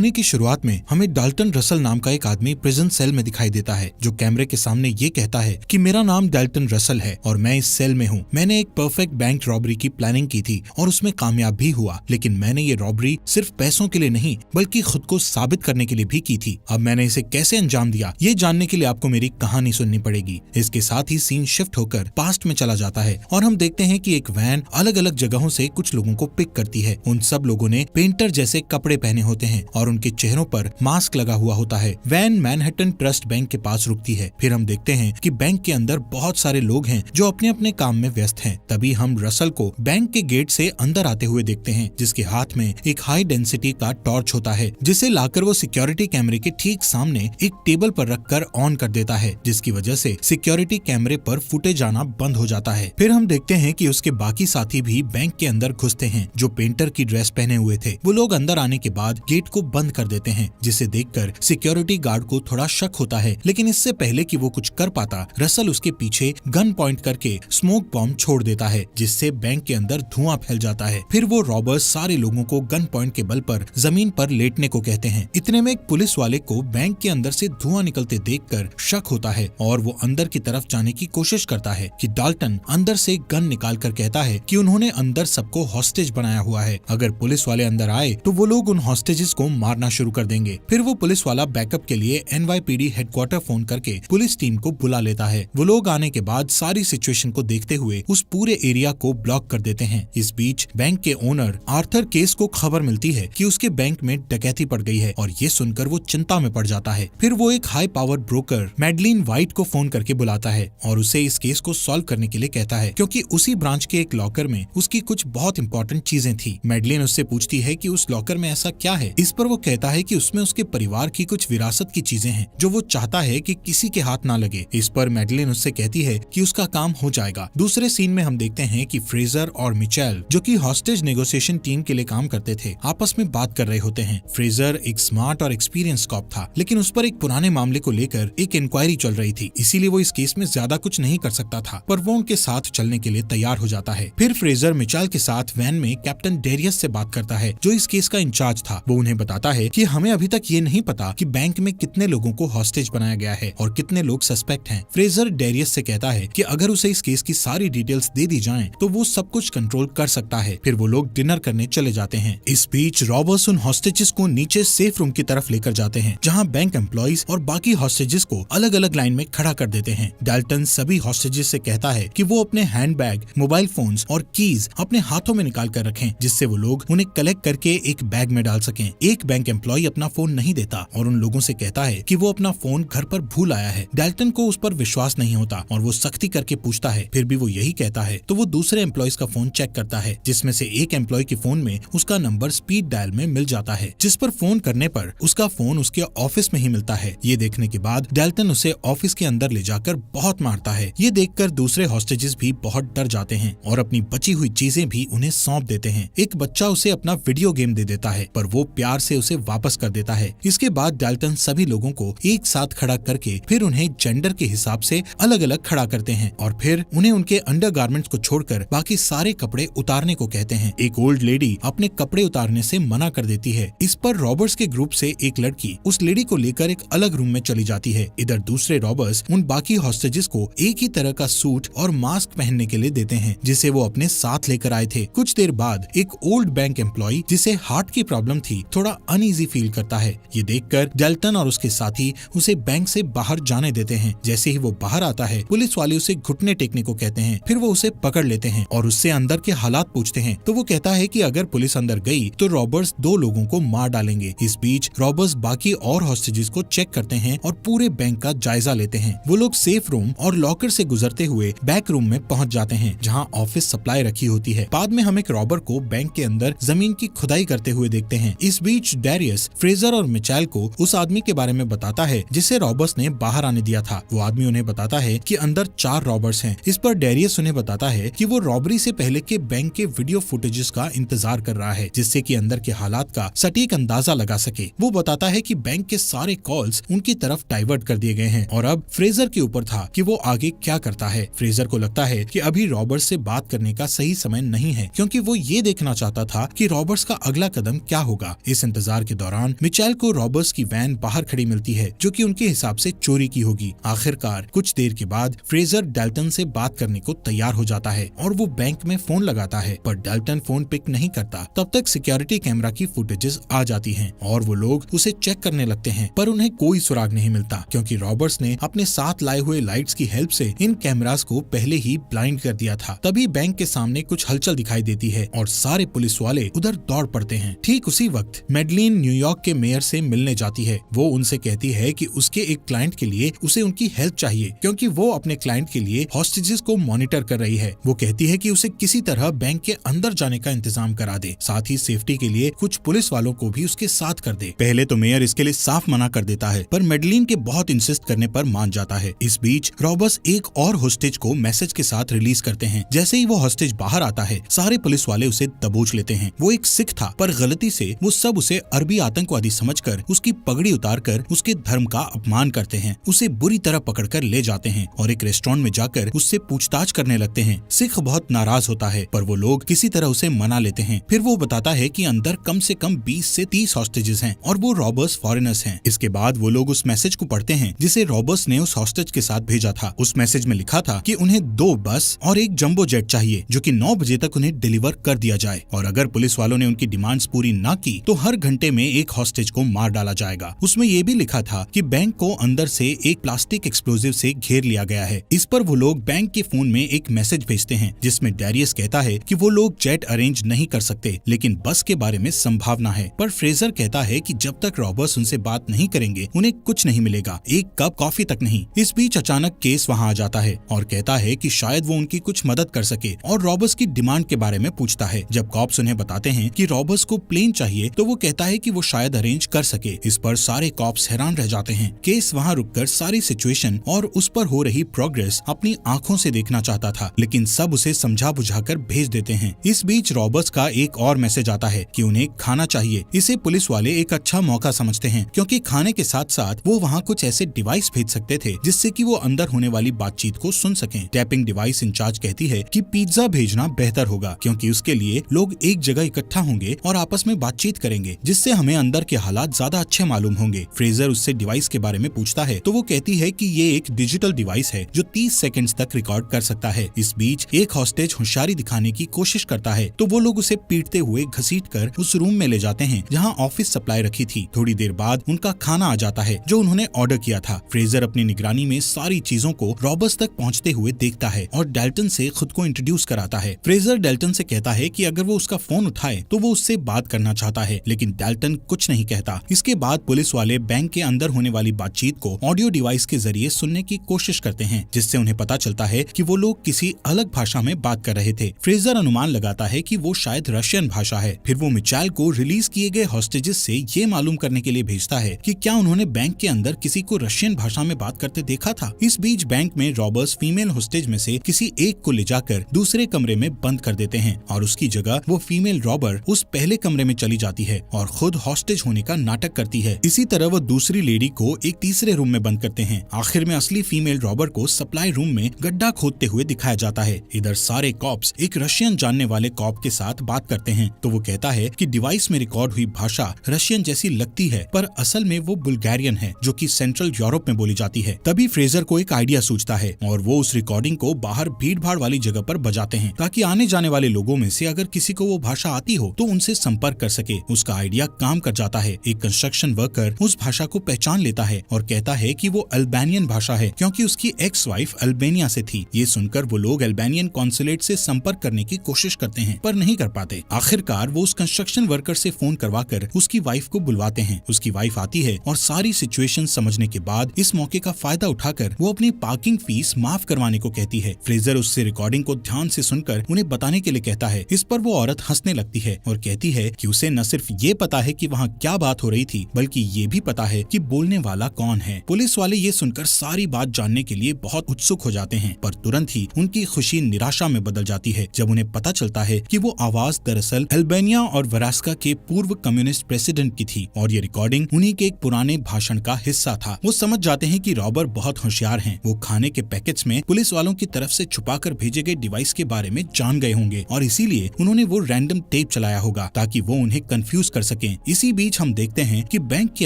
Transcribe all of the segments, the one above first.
कहानी की शुरुआत में हमें डाल्टन रसल नाम का एक आदमी प्रिजन सेल में दिखाई देता है, जो कैमरे के सामने ये कहता है कि मेरा नाम डाल्टन रसल है और मैं इस सेल में हूँ। मैंने एक परफेक्ट बैंक रॉबरी की प्लानिंग की थी और उसमें कामयाब भी हुआ, लेकिन मैंने ये रॉबरी सिर्फ पैसों के लिए नहीं बल्कि खुद को साबित करने के लिए भी की थी। अब मैंने इसे कैसे अंजाम दिया, ये जानने के लिए आपको मेरी कहानी सुननी पड़ेगी। इसके साथ ही सीन शिफ्ट होकर पास्ट में चला जाता है और हम देखते हैं कि एक वैन अलग अलग जगहों से कुछ लोगों को पिक करती है। उन सब लोगों ने पेंटर जैसे कपड़े पहने होते हैं और उनके चेहरों पर मास्क लगा हुआ होता है। वैन मैनहट्टन ट्रस्ट बैंक के पास रुकती है। फिर हम देखते हैं कि बैंक के अंदर बहुत सारे लोग हैं जो अपने अपने काम में व्यस्त हैं। तभी हम रसल को बैंक के गेट से अंदर आते हुए देखते हैं, जिसके हाथ में एक हाई डेंसिटी का टॉर्च होता है, जिसे लाकर वो सिक्योरिटी कैमरे के ठीक सामने एक टेबल पर रखकर ऑन कर देता है, जिसकी वजह से सिक्योरिटी कैमरे पर फुटेज आना बंद हो जाता है। फिर हम देखते हैं कि उसके बाकी साथी भी बैंक के अंदर घुसते हैं, जो पेंटर की ड्रेस पहने हुए थे। वो लोग अंदर आने के बाद गेट को बंद कर देते हैं, जिसे देखकर सिक्योरिटी गार्ड को थोड़ा शक होता है, लेकिन इससे पहले कि वो कुछ कर पाता, रसल उसके पीछे गन पॉइंट करके स्मोक बॉम्ब छोड़ देता है, जिससे बैंक के अंदर धुआं फैल जाता है। फिर वो रॉबर्स सारे लोगों को गन पॉइंट के बल पर जमीन पर लेटने को कहते हैं। इतने में एक पुलिस वाले को बैंक के अंदर से धुआं निकलते देखकर शक होता है और वो अंदर की तरफ जाने की कोशिश करता है कि डाल्टन अंदर से गन निकाल कर कहता है कि उन्होंने अंदर सबको हॉस्टेज बनाया हुआ है। अगर पुलिस वाले अंदर आए तो वो लोग उन हॉस्टेजेस को मारना शुरू कर देंगे। फिर वो पुलिस वाला बैकअप के लिए NYPD हेडक्वार्टर फोन करके पुलिस टीम को बुला लेता है। वो लोग आने के बाद सारी सिचुएशन को देखते हुए उस पूरे एरिया को ब्लॉक कर देते हैं। इस बीच बैंक के ओनर आर्थर केस को खबर मिलती है कि उसके बैंक में डकैती पड़ गई है और ये सुनकर वो चिंता में पड़ जाता है। फिर वो एक high power broker Madeline white को फोन करके बुलाता है और उसे इस केस को सॉल्व करने के लिए कहता है, क्योंकि उसी ब्रांच के एक लॉकर में उसकी कुछ बहुत इंपॉर्टेंट चीजें थी। मैडलिन उससे पूछती है कि उस लॉकर में ऐसा क्या है। इस पर वो कहता है कि उसमें उसके परिवार की कुछ विरासत की चीजें हैं जो वो चाहता है कि किसी के हाथ ना लगे। इस पर मैडलिन उससे कहती है कि उसका काम हो जाएगा। दूसरे सीन में हम देखते हैं कि फ्रेजर और मिचेल, जो कि हॉस्टेज नेगोशिएशन टीम के लिए काम करते थे, आपस में बात कर रहे होते हैं। फ्रेजर एक स्मार्ट और एक्सपीरियंस कॉप था, लेकिन उस पर एक पुराने मामले को लेकर एक इंक्वायरी चल रही थी, इसीलिए वो इस केस में ज्यादा कुछ नहीं कर सकता था, पर वो उनके साथ चलने के लिए तैयार हो जाता है। फिर फ्रेजर मिचेल के साथ वैन में कैप्टन डेरियस से बात करता है, जो इस केस का इंचार्ज था। वो उन्हें बताता है कि हमें अभी तक ये नहीं पता कि बैंक में कितने लोगों को हॉस्टेज बनाया गया है और कितने लोग सस्पेक्ट हैं। फ्रेजर डेरियस से कहता है कि अगर उसे इस केस की सारी डिटेल्स दे दी जाएं, तो वो सब कुछ कंट्रोल कर सकता है। फिर वो लोग डिनर करने चले जाते हैं। इस बीच रॉबर्स उन हॉस्टेजेस को नीचे सेफ रूम की तरफ लेकर जाते हैं, जहां बैंक एम्प्लॉइज और बाकी हॉस्टेजेस को अलग अलग लाइन में खड़ा कर देते हैं। डाल्टन सभी हॉस्टेजेस से कहता है कि वो अपने हैंडबैग, मोबाइल फोन्स और कीज अपने हाथों में निकाल कर रखें, जिससे वो लोग उन्हें कलेक्ट करके एक बैग में डाल सकें। एक बैंक एम्प्लॉय अपना फोन नहीं देता और उन लोगों से कहता है कि वो अपना फोन घर पर भूल आया है। डाल्टन को उस पर विश्वास नहीं होता और वो सख्ती करके पूछता है, फिर भी वो यही कहता है। तो वो दूसरे एम्प्लॉयज का फोन चेक करता है, जिसमें से एक एम्प्लॉय के फोन में उसका नंबर स्पीड डायल में मिल जाता है, जिस पर फोन करने पर उसका फोन उसके ऑफिस में ही मिलता है। ये देखने के बाद डाल्टन उसे ऑफिस के अंदर ले जाकर बहुत मारता है। ये देखकर दूसरे हॉस्टेजेस भी बहुत डर जाते हैं और अपनी बची हुई चीजें भी उन्हें सौंप देते हैं। एक बच्चा उसे अपना वीडियो गेम दे देता है, पर वो प्यार से उसे वापस कर देता है। इसके बाद डाल्टन सभी लोगों को एक साथ खड़ा करके फिर उन्हें जेंडर के हिसाब से अलग अलग खड़ा करते हैं और फिर उन्हें उनके अंडरगारमेंट्स को छोड़कर बाकी सारे कपड़े उतारने को कहते हैं। एक ओल्ड लेडी अपने कपड़े उतारने से मना कर देती है। इस पर रॉबर्स के ग्रुप से एक लड़की उस लेडी को लेकर एक अलग रूम में चली जाती है। इधर दूसरे रॉबर्स उन बाकी हॉस्टेजेस को एक ही तरह का सूट और मास्क पहनने के लिए देते हैं, जिसे वो अपने साथ लेकर आए थे। कुछ देर बाद एक ओल्ड बैंक एम्प्लॉय, जिसे हार्ट की प्रॉब्लम थी, थोड़ा अनईजी फील करता है। ये देखकर डाल्टन और उसके साथी उसे बैंक से बाहर जाने देते हैं। जैसे ही वो बाहर आता है, पुलिस वाले उसे घुटने टेकने को कहते हैं। फिर वो उसे पकड़ लेते हैं और उससे अंदर के हालात पूछते हैं। तो वो कहता है कि अगर पुलिस अंदर गई तो रॉबर्स 2 लोगों को मार डालेंगे। इस बीच रॉबर्स बाकी और हॉस्टेजेस को चेक करते हैं और पूरे बैंक का जायजा लेते हैं। वो लोग सेफ रूम और लॉकर से गुजरते हुए बैक रूम में पहुंच जाते हैं, जहां ऑफिस सप्लाई रखी होती है। बाद में हम एक रॉबर को बैंक के अंदर जमीन की खुदाई करते हुए देखते हैं। इस बीच डेरियस फ्रेजर और मिचेल को उस आदमी के बारे में बताता है जिसे रॉबर्स ने बाहर आने दिया था। वो आदमी उन्हें बताता है कि अंदर 4 रॉबर्स हैं। इस पर डेरियस उन्हें बताता है कि वो रॉबरी से पहले के बैंक के वीडियो फुटेजेस का इंतजार कर रहा है, जिससे कि अंदर के हालात का सटीक अंदाजा लगा सके। वो बताता है कि बैंक के सारे कॉल्स उनकी तरफ डाइवर्ट कर दिए गए हैं और अब फ्रेजर के ऊपर था कि वो आगे क्या करता है। फ्रेजर को लगता है कि अभी रॉबर्स से बात करने का सही समय नहीं है, क्योंकि वो ये देखना चाहता था कि रॉबर्स का अगला कदम क्या होगा। इस इंतजार इंतजार के दौरान मिचेल को रॉबर्स की वैन बाहर खड़ी मिलती है जो कि उनके हिसाब से चोरी की होगी। आखिरकार कुछ देर के बाद फ्रेजर डाल्टन से बात करने को तैयार हो जाता है और वो बैंक में फोन लगाता है, पर डाल्टन फोन पिक नहीं करता। तब तक सिक्योरिटी कैमरा की फुटेजेस आ जाती हैं और वो लोग उसे चेक करने लगते हैं, पर उन्हें कोई सुराग नहीं मिलता क्योंकि रॉबर्ट्स ने अपने साथ लाए हुए लाइट्स की हेल्प से इन कैमरास को पहले ही ब्लाइंड कर दिया था। तभी बैंक के सामने कुछ हलचल दिखाई देती है और सारे पुलिस वाले उधर दौड़ पड़ते हैं। ठीक उसी वक्त मैडलिन न्यूयॉर्क के मेयर से मिलने जाती है। वो उनसे कहती है कि उसके एक क्लाइंट के लिए उसे उनकी हेल्प चाहिए क्योंकि वो अपने क्लाइंट के लिए हॉस्टेजेस को मॉनिटर कर रही है। वो कहती है कि उसे किसी तरह बैंक के अंदर जाने का इंतजाम करा दे, साथ ही सेफ्टी के लिए कुछ पुलिस वालों को भी उसके साथ कर दे। पहले तो मेयर इसके लिए साफ मना कर देता है, पर मैडलिन के बहुत इंसिस्ट करने पर मान जाता है। इस बीच रॉबर्ट्स एक और हॉस्टेज को मैसेज के साथ रिलीज करते हैं। जैसे ही वो हॉस्टेज बाहर आता है, सारे पुलिस वाले उसे दबोच लेते हैं। वो एक सिख था, पर गलती से वो सब उसे अरबी आतंकवादी समझकर उसकी पगड़ी उतारकर उसके धर्म का अपमान करते हैं। उसे बुरी तरह पकड़कर ले जाते हैं और एक रेस्टोरेंट में जाकर उससे पूछताछ करने लगते हैं। सिख बहुत नाराज होता है, पर वो लोग किसी तरह उसे मना लेते हैं। फिर वो बताता है कि अंदर कम से कम 20 से 30 हॉस्टेजेस हैं और वो रॉबर्ट्स फॉरेनर्स हैं। इसके बाद वो लोग उस मैसेज को पढ़ते हैं जिसे रॉबर्ट्स ने उस हॉस्टेज के साथ भेजा था। उस मैसेज में लिखा था कि उन्हें 2 बस और एक जंबो जेट चाहिए जो कि 9 बजे तक उन्हें डिलीवर कर दिया जाए, और अगर पुलिस वालों ने उनकी डिमांड्स पूरी ना की तो हर घंटे में एक हॉस्टेज को मार डाला जाएगा। उसमें ये भी लिखा था कि बैंक को अंदर से एक प्लास्टिक एक्सप्लोजिव से घेर लिया गया है। इस पर वो लोग बैंक के फोन में एक मैसेज भेजते हैं जिसमें डैरियस कहता है कि वो लोग जेट अरेंज नहीं कर सकते, लेकिन बस के बारे में संभावना है। पर फ्रेजर कहता है कि जब तक रॉबर्ट्स उनसे बात नहीं करेंगे उन्हें कुछ नहीं मिलेगा, एक कप कॉफी तक नहीं। इस बीच अचानक केस वहाँ आ जाता है और कहता है कि शायद वो उनकी कुछ मदद कर सके और रॉबर्ट्स की डिमांड के बारे में पूछता है। जब कॉप्स उन्हें बताते हैं कि रॉबर्ट्स को प्लेन चाहिए तो वो कहता है कि वो शायद अरेंज कर सके। इस पर सारे कॉप्स हैरान रह जाते हैं। केस वहाँ रुककर सारी सिचुएशन और उस पर हो रही प्रोग्रेस अपनी आंखों से देखना चाहता था, लेकिन सब उसे समझा बुझाकर भेज देते हैं। इस बीच रॉबर्ट्स का एक और मैसेज आता है कि उन्हें खाना चाहिए। इसे पुलिस वाले एक अच्छा मौका समझते हैं क्योंकि खाने के साथ साथ वो वहाँ कुछ ऐसे डिवाइस भेज सकते थे जिससे कि वो अंदर होने वाली बातचीत को सुन सकें। टैपिंग डिवाइस इंचार्ज कहती है कि पिज्जा भेजना बेहतर होगा क्योंकि उसके लिए लोग एक जगह इकट्ठा होंगे और आपस में बातचीत करेंगे, जिससे हमें अंदर के हालात ज्यादा अच्छे मालूम होंगे। फ्रेजर उससे डिवाइस के बारे में पूछता है तो वो कहती है कि ये एक डिजिटल डिवाइस है जो 30 सेकंड्स तक रिकॉर्ड कर सकता है। इस बीच एक हॉस्टेज होशियारी दिखाने की कोशिश करता है तो वो लोग उसे पीटते हुए घसीटकर उस रूम में ले जाते हैं जहाँ ऑफिस सप्लाई रखी थी। थोड़ी देर बाद उनका खाना आ जाता है जो उन्होंने ऑर्डर किया था। फ्रेजर अपनी निगरानी में सारी चीजों को रॉबर्ट्स तक पहुँचते हुए देखता है और डाल्टन से खुद को इंट्रोड्यूस कराता है। फ्रेजर डाल्टन से कहता है कि अगर वो उसका फोन उठाए तो वो उससे बात करना चाहता है, लेकिन डाल्टन कुछ नहीं कहता। इसके बाद पुलिस वाले बैंक के अंदर होने वाली बातचीत को ऑडियो डिवाइस के जरिए सुनने की कोशिश करते हैं, जिससे उन्हें पता चलता है कि वो लोग किसी अलग भाषा में बात कर रहे थे। फ्रेजर अनुमान लगाता है कि वो शायद रशियन भाषा है। फिर वो मिचेल को रिलीज किए गए हॉस्टेजेस से ये मालूम करने के लिए भेजता है कि क्या उन्होंने बैंक के अंदर किसी को रशियन भाषा में बात करते देखा था। इस बीच बैंक में रॉबर्ट्स फीमेल हॉस्टेज में से किसी एक को ले जाकर दूसरे कमरे में बंद कर देते हैं और उसकी जगह वो फीमेल रॉबर उस पहले कमरे में चली जाती है और खुद हॉस्टेज होने का नाटक करती है। इसी तरह वो दूसरी लेडी को एक तीसरे रूम में बंद करते हैं। आखिर में असली फीमेल रॉबर को सप्लाई रूम में गड्ढा खोदते हुए दिखाया जाता है। इधर सारे कॉप्स एक रशियन जानने वाले कॉप के साथ बात करते हैं तो वो कहता है कि डिवाइस में रिकॉर्ड हुई भाषा रशियन जैसी लगती है, पर असल में वो बुल्गारियन है जो कि सेंट्रल यूरोप में बोली जाती है। तभी फ्रेजर को एक आइडिया सूझता है और वो उस रिकॉर्डिंग को बाहर भीड़ भाड़ वाली जगह पर बजाते हैं ताकि आने जाने वाले लोगों में से अगर किसी को वो भाषा आती हो तो उनसे संपर्क कर सके। उसका आइडिया काम कर जाता है। एक कंस्ट्रक्शन वर्कर उस भाषा को पहचान लेता है और कहता है कि वो अल्बानियन भाषा है क्योंकि उसकी एक्स वाइफ अल्बानिया से थी। ये सुनकर वो लोग अल्बानियन कॉन्सुलेट से संपर्क करने की कोशिश करते हैं पर नहीं कर पाते। आखिरकार वो उस कंस्ट्रक्शन वर्कर से फोन करवाकर उसकी वाइफ को बुलवाते हैं। उसकी वाइफ आती है और सारी सिचुएशन समझने के बाद इस मौके का फायदा उठाकर वो अपनी पार्किंग फीस माफ करवाने को कहती है। फ्रेजर उससे रिकॉर्डिंग को ध्यान से सुनकर उन्हें बताने के लिए कहता है। इस पर वो औरत हंसने लगती है और कहती है कि उसे न सिर्फ ये पता है कि वहाँ क्या बात हो रही थी बल्कि ये भी पता है कि बोलने वाला कौन है। पुलिस वाले ये सुनकर सारी बात जानने के लिए बहुत उत्सुक हो जाते हैं, पर तुरंत ही उनकी खुशी निराशा में बदल जाती है जब उन्हें पता चलता है कि वो आवाज दरअसल अल्बानिया और वरास्का के पूर्व कम्युनिस्ट प्रेसिडेंट की थी और ये रिकॉर्डिंग उन्हीं के एक पुराने भाषण का हिस्सा था। वो समझ जाते हैं कि रॉबर बहुत होशियार हैं। वो खाने के पैकेट्स में पुलिस वालों की तरफ से छुपाकर भेजे गए डिवाइस के बारे में जान गए होंगे और इसीलिए उन्होंने वो रैंडम टेप चलाया होगा ताकि वो उन्हें कंफ्यूज कर सके सकें। इसी बीच हम देखते हैं कि बैंक के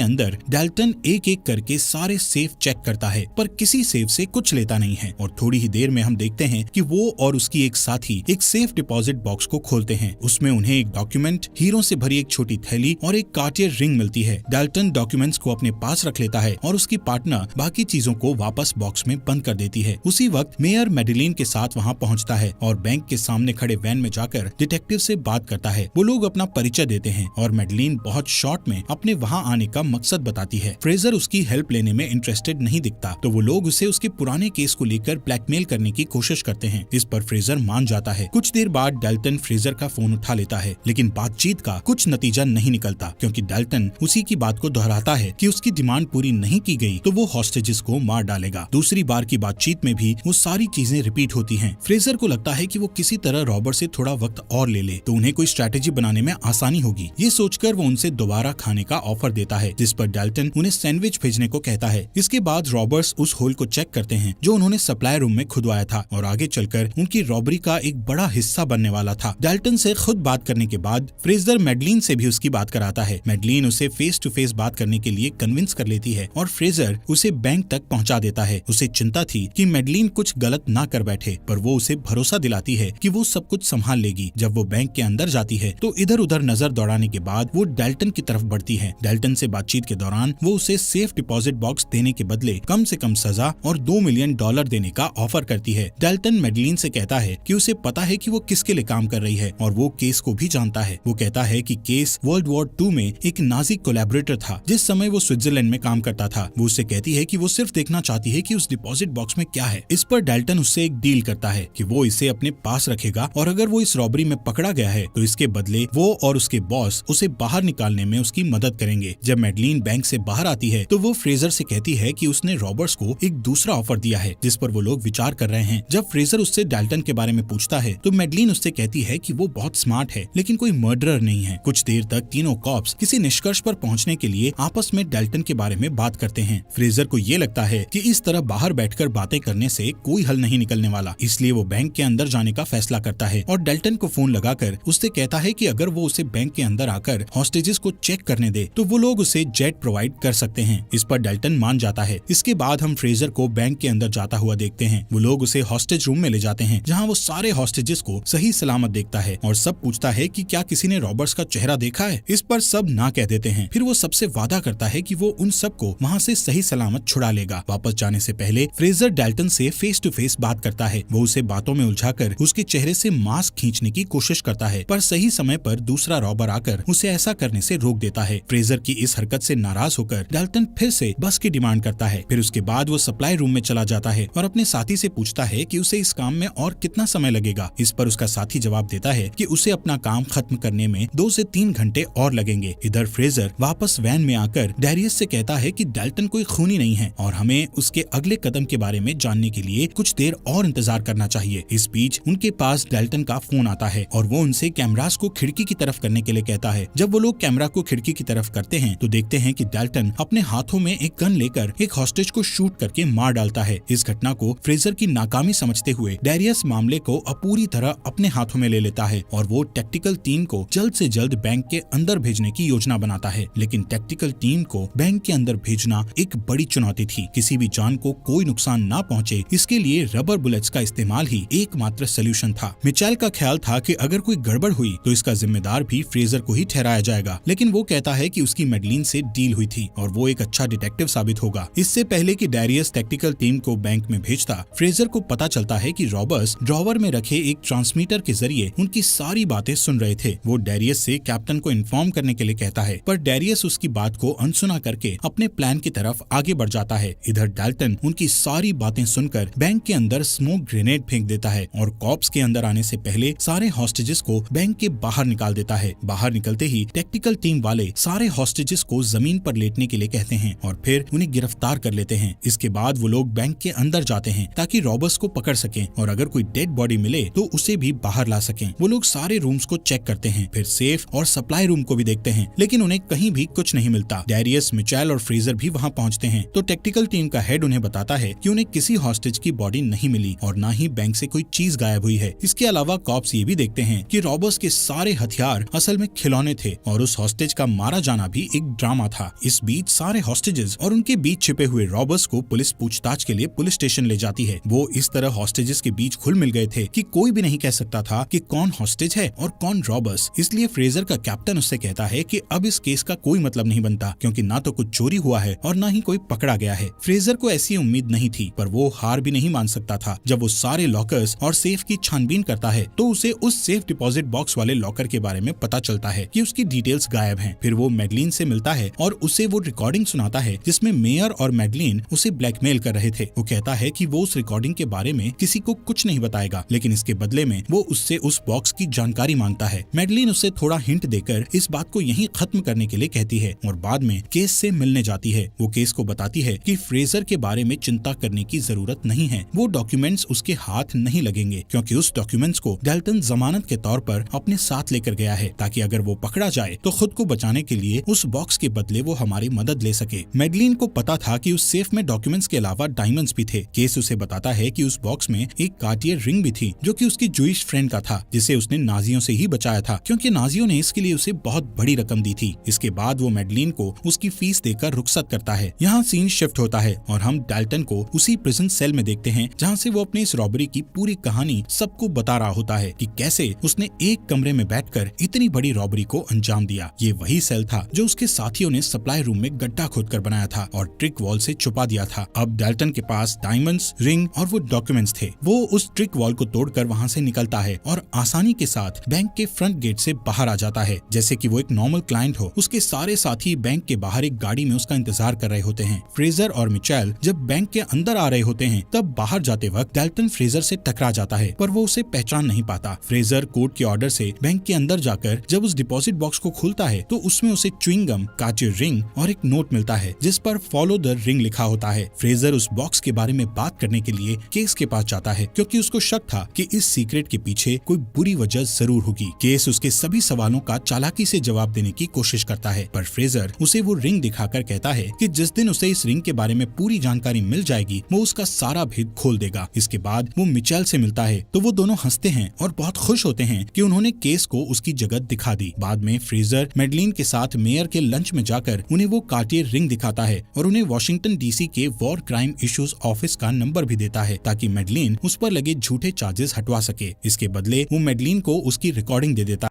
अंदर डाल्टन एक एक करके सारे सेफ चेक करता है, पर किसी सेफ से कुछ लेता नहीं है। और थोड़ी ही देर में हम देखते हैं कि वो और उसकी एक साथी एक सेफ डिपॉजिट बॉक्स को खोलते हैं। उसमें उन्हें एक डॉक्यूमेंट, हीरो से भरी एक छोटी थैली और एक कार्टियर रिंग मिलती है। डाल्टन डॉक्यूमेंट्स को अपने पास रख लेता है और उसकी पार्टनर बाकी चीजों को वापस बॉक्स में बंद कर देती है। उसी वक्त मेयर मेडेलिन के साथ वहाँ पहुँचता है और बैंक के सामने खड़े वैन में जाकर डिटेक्टिव से बात करता है। वो लोग अपना परिचय देते हैं और मेडेलिन बहुत शॉर्ट में अपने वहाँ आने का मकसद बताती है। फ्रेजर उसकी हेल्प लेने में इंटरेस्टेड नहीं दिखता, तो वो लोग उसे उसके पुराने केस को लेकर ब्लैकमेल करने की कोशिश करते हैं। इस पर फ्रेजर मान जाता है। कुछ देर बाद डाल्टन फ्रेजर का फोन उठा लेता है, लेकिन बातचीत का कुछ नतीजा नहीं निकलता, क्योंकि डाल्टन उसी की बात को दोहराता है कि उसकी डिमांड पूरी नहीं की गई तो वो हॉस्टेजेस को मार डालेगा। दूसरी बार की बातचीत में भी वो सारी चीजें रिपीट होती हैं। फ्रेजर को लगता है कि वो किसी तरह रॉबर से थोड़ा वक्त और ले ले तो उन्हें कोई स्ट्रैटेजी बनाने में आसानी होगी। ये सोचकर वो उनसे दोबारा खाने का ऑफर देता है, जिस पर डाल्टन उन्हें सैंडविच भेजने को कहता है। इसके बाद रॉबर्स उस होल को चेक करते हैं जो उन्होंने सप्लाई रूम में खुदवाया था और आगे चलकर उनकी रॉबरी का एक बड़ा हिस्सा बनने वाला था। डाल्टन से खुद बात करने के बाद फ्रेजर मेडेलिन से भी उसकी बात कराता है। मेडेलिन उसे फेस टू फेस बात करने के लिए कन्विंस कर लेती है और फ्रेजर उसे बैंक तक पहुंचा देता है। उसे चिंता थी कि मेडेलिन कुछ गलत ना कर बैठे, पर वो उसे भरोसा दिलाती है कि वो सब कुछ संभाल लेगी। जब वो बैंक के अंदर जाती है तो इधर उधर नजर दौड़ाने के बाद वो डाल्टन की तरफ बढ़ती है। डाल्टन से बातचीत के दौरान वो उसे सेफ डिपॉजिट बॉक्स देने के बदले कम से कम सजा और $2 मिलियन देने का ऑफर करती है। डाल्टन मेडेलिन से कहता है कि उसे पता है कि वो किसके लिए काम कर रही है और वो केस को भी जानता है। वो कहता है कि केस वर्ल्ड वॉर 2 में एक नाजी कोलैबोरेटर था जिस समय वो स्विट्जरलैंड में काम करता था। वो उससे कहती है कि वो सिर्फ देखना चाहती है कि उस डिपॉजिट बॉक्स में क्या है। इस पर डाल्टन उससे एक डील करता है कि वो इसे अपने पास रखेगा और अगर वो इस रॉबरी में पकड़ा गया है तो इसके बदले वो और उसके बॉस उसे बाहर निकालने में उसकी मदद करेंगे। जब मेडेलिन बैंक से बाहर आती है तो वो फ्रेजर से कहती है कि उसने रॉबर्ट्स को एक दूसरा ऑफर दिया है जिस पर वो लोग विचार कर रहे हैं। जब फ्रेजर उससे डाल्टन के बारे में पूछता है तो मेडेलिन उससे कहती है कि वो बहुत स्मार्ट है लेकिन कोई मर्डरर नहीं है। कुछ देर तक तीनों कॉप्स किसी निष्कर्ष पर पहुंचने के लिए आपस में डाल्टन के बारे में बात करते हैं। फ्रेजर को ये लगता है कि इस तरह बाहर बैठकर बातें करने से कोई हल नहीं निकलने वाला, इसलिए वो बैंक के अंदर जाने का फैसला करता है और डाल्टन को फोन लगाकर उससे कहता है कि अगर वो उसे बैंक के अंदर आकर हॉस्टेजेस को चेक करने दे तो वो लोग उसे जेट प्रोवाइड कर सकते हैं। इस पर डाल्टन मान जाता है। इसके बाद हम फ्रेजर को बैंक के अंदर जाता हुआ देखते हैं। वो लोग उसे हॉस्टेज रूम में ले जाते हैं जहाँ वो सारे हॉस्टेजेस को सही सलामत देखता है और सब पूछता है कि क्या किसी ने रॉबर्ट्स का चेहरा देखा है। इस पर सब ना कह देते हैं। फिर वो सबसे वादा करता है कि वो उन सबको वहाँ से सही सलामत छुड़ा लेगा। वापस जाने से पहले फ्रेजर डाल्टन से फेस टू फेस बात करता है। वो उसे बातों में उलझाकर उसके चेहरे से मास्क खींचने की कोशिश करता है, पर सही समय पर दूसरा रॉबर आकर उसे ऐसा करने से रोक देता है। फ्रेजर की इस हरकत से नाराज होकर डाल्टन फिर से बस की डिमांड करता है। फिर उसके बाद वो सप्लाई रूम में चला जाता है और अपने साथी से पूछता है कि उसे इस काम में और कितना समय लगेगा। इस पर उसका साथी जवाब देता है कि उसे अपना काम खत्म करने में 2 से 3 घंटे और लगेंगे। इधर फ्रेजर वापस वैन में आकर डैरियस से कहता है कि डाल्टन कोई खूनी नहीं है और हमें उसके अगले कदम के बारे में जानने के लिए कुछ देर और इंतजार करना चाहिए। इस बीच उनके पास डाल्टन का फोन आता है और वो उनसे कैमरास को खिड़की की तरफ करने के लिए कहता है। जब वो लोग कैमरा को खिड़की की तरफ करते हैं तो देखते हैं कि डाल्टन अपने हाथों में एक गन लेकर एक हॉस्टेज को शूट करके मार डालता है। इस घटना को फ्रेजर की नाकामी समझते हुए डैरियस मामले को पूरी तरह अपने हाथों में ले लेता है और वो टैक्टिकल टीम को जल्द से जल्द बैंक के अंदर भेजने की योजना बनाता है। लेकिन टैक्टिकल टीम को बैंक के अंदर भेजना एक बड़ी चुनौती थी। किसी भी जान को कोई नुकसान ना पहुंचे, इसके लिए रबर बुलेट्स का इस्तेमाल ही एकमात्र सलूशन था। मिचेल का ख्याल था कि अगर कोई गड़बड़ हुई तो इसका जिम्मेदार भी फ्रेजर को ही ठहराया जाएगा, लेकिन वो कहता है कि उसकी मेडेलिन से डील हुई थी और वो एक अच्छा डिटेक्टिव साबित होगा। इससे पहले कि डैरियस टैक्टिकल टीम को बैंक में भेजता, फ्रेजर को पता चलता है कि रॉबर्ट्स ड्रॉवर में रखे एक ट्रांसमीटर के जरिए उनकी सारी बातें सुन रहे थे। वो डैरियस से कैप्टन को इन्फॉर्म करने के लिए कहता है, पर डैरियस उसकी बात को अनसुना करके अपने प्लान की तरफ आगे बढ़ जाता है। इधर डाल्टन उनकी सारी बातें सुनकर बैंक के अंदर स्मोक ग्रेनेड फेंक देता है और कॉप्स के अंदर आने से पहले सारे हॉस्टेजेस को बैंक के बाहर निकाल देता है। बाहर निकलते ही टैक्टिकल टीम वाले सारे हॉस्टेजेस को जमीन पर लेटने के लिए कहते हैं और फिर उन्हें गिरफ्तार कर लेते हैं। इसके बाद वो लोग बैंक के अंदर जाते हैं ताकि रॉबर्ट्स को पकड़ सकें और अगर कोई डेड बॉडी मिले तो उसे भी बाहर ला सकें। वो लोग सारे रूम्स को चेक करते हैं, फिर सेफ और सप्लाई रूम को भी देखते हैं, लेकिन उन्हें कहीं भी कुछ नहीं मिलता। डैरियस, मिचेल और फ्रेजर भी वहाँ पहुँचते हैं तो टैक्टिकल टीम का हेड उन्हें बताता है कि उन्हें किसी हॉस्टेज की बॉडी नहीं मिली और न ही बैंक से कोई चीज गायब हुई है। इसके अलावा कॉप्स ये भी देखते हैं कि रॉबर्ट्स के सारे हथियार असल में खिलौने थे और उस हॉस्टेज का मारा जाना भी एक ड्रामा था। इस बीच सारे हॉस्टेजेस और उनके बीच छिपे हुए रॉबर्स को पुलिस पूछताछ के लिए पुलिस स्टेशन ले जाती है। वो इस तरह हॉस्टेजेस के बीच घुल मिल गए थे कि कोई भी नहीं कह सकता था कि कौन हॉस्टेज है और कौन रॉबर्स। इसलिए फ्रेजर का कैप्टन उससे कहता है कि अब इस केस का कोई मतलब नहीं बनता, क्योंकि ना तो कुछ चोरी हुआ है और ना ही कोई पकड़ा गया है। फ्रेजर को ऐसी उम्मीद नहीं थी, पर वो हार भी नहीं मान सकता था। जब वो सारे लॉकर्स और सेफ की छानबीन करता है तो उसे उस सेफ डिपॉजिट बॉक्स वाले लॉकर के बारे में पता चलता है कि उसकी डिटेल्स गायब हैं। फिर वो मैडलिन से मिलता है और उसे वो रिकॉर्डिंग सुनाता है जिसमें मेयर और मैडलिन उसे ब्लैकमेल कर रहे थे। वो कहता है कि वो उस रिकॉर्डिंग के बारे में किसी को कुछ नहीं बताएगा, लेकिन इसके बदले में वो उससे उस बॉक्स की जानकारी मांगता है। मैडलिन उसे थोड़ा हिंट देकर इस बात को यहीं खत्म करने के लिए कहती है और बाद में केस से मिलने जाती है। वो केस को बताती है कि फ्रेजर के बारे में चिंता करने की जरूरत नहीं है, वो डॉक्यूमेंट्स उसके हाथ नहीं लगेंगे, क्योंकि उस डॉक्यूमेंट्स को डेल्टन जमानत के तौर पर अपने साथ लेकर गया है, ताकि अगर वो पकड़ा जाए तो खुद को बचाने के लिए उस बॉक्स के बदले वो हमारी मदद ले सके। मैडलिन को पता था कि उस सेफ में डॉक्यूमेंट्स के अलावा डायमंड्स भी थे। केस उसे बताता है कि उस बॉक्स में एक कार्टियर रिंग भी थी, जो कि उसकी जूइश फ्रेंड का था, जिसे उसने नाजियों से ही बचाया था, क्योंकि नाजियों ने इसके लिए उसे बहुत बड़ी रकम दी थी। इसके बाद वो मैडलिन को उसकी फीस देकर रुखसत करता है। यहाँ सीन शिफ्ट होता है और हम डेल्टन को उसी प्रिजन सेल में देखते हैं, जहाँ से वो अपने इस रॉबरी की पूरी कहानी सबको बता रहा होता है कि कैसे उसने एक कमरे में बैठकर इतनी बड़ी रॉबरी को अंजाम दिया। ये वही सेल था जो उसके साथियों ने सप्लाई रूम में गड्ढा खोदकर बनाया था और ट्रिक वॉल से छुपा दिया था। अब डेल्टन के पास डायमंड्स, रिंग और वो डॉक्यूमेंट्स थे। वो उस ट्रिक वॉल को तोड़कर वहाँ से निकलता है और आसानी के साथ बैंक के फ्रंट गेट से बाहर आ जाता है, जैसे कि वो एक नॉर्मल क्लाइंट हो। उसके सारे साथी बैंक के बाहर एक गाड़ी में उसका इंतजार कर रहे होते हैं। फ्रेजर और मिचेल जब बैंक के अंदर आ रहे होते हैं, तब बाहर जाते वक्त डेल्टन फ्रेजर से टकरा जाता है, पर वो उसे पहचान नहीं पाता। फ्रेजर कोर्ट के ऑर्डर से बैंक के अंदर जाकर जब उस डिपॉजिट बॉक्स को खोलता है तो उसमें उसे च्युइंग गम, कार्टियर रिंग और एक नोट मिलता है जिस पर फॉलो द रिंग लिखा होता है। फ्रेजर उस बॉक्स के बारे में बात करने के लिए केस के पास जाता है, क्योंकि उसको शक था कि इस सीक्रेट के पीछे कोई बुरी वजह जरूर होगी। केस उसके सभी सवालों का चालाकी से जवाब देने की कोशिश करता है, पर फ्रेजर उसे वो रिंग दिखाकर कहता है कि जिस दिन उसे इस रिंग के बारे में पूरी जानकारी मिल जाएगी, वो उसका सारा भेद खोल देगा। इसके बाद वो मिचेल से मिलता है तो वो दोनों हंसते हैं और बहुत खुश होते हैं कि उन्होंने केस को उसकी जगह दिखा दी। बाद में फ्रेजर मैडलिन के साथ मेयर के लंच में जाकर उन्हें वो कार्टियर रिंग दिखाता है और उन्हें वॉशिंगटन डीसी के वॉर क्राइम इश्यूज ऑफिस का नंबर भी देता है, ताकि मैडलिन उस पर लगे झूठे चार्जेस हटवा सके। इसके बदले वो मैडलिन को उसकी रिकॉर्डिंग दे देता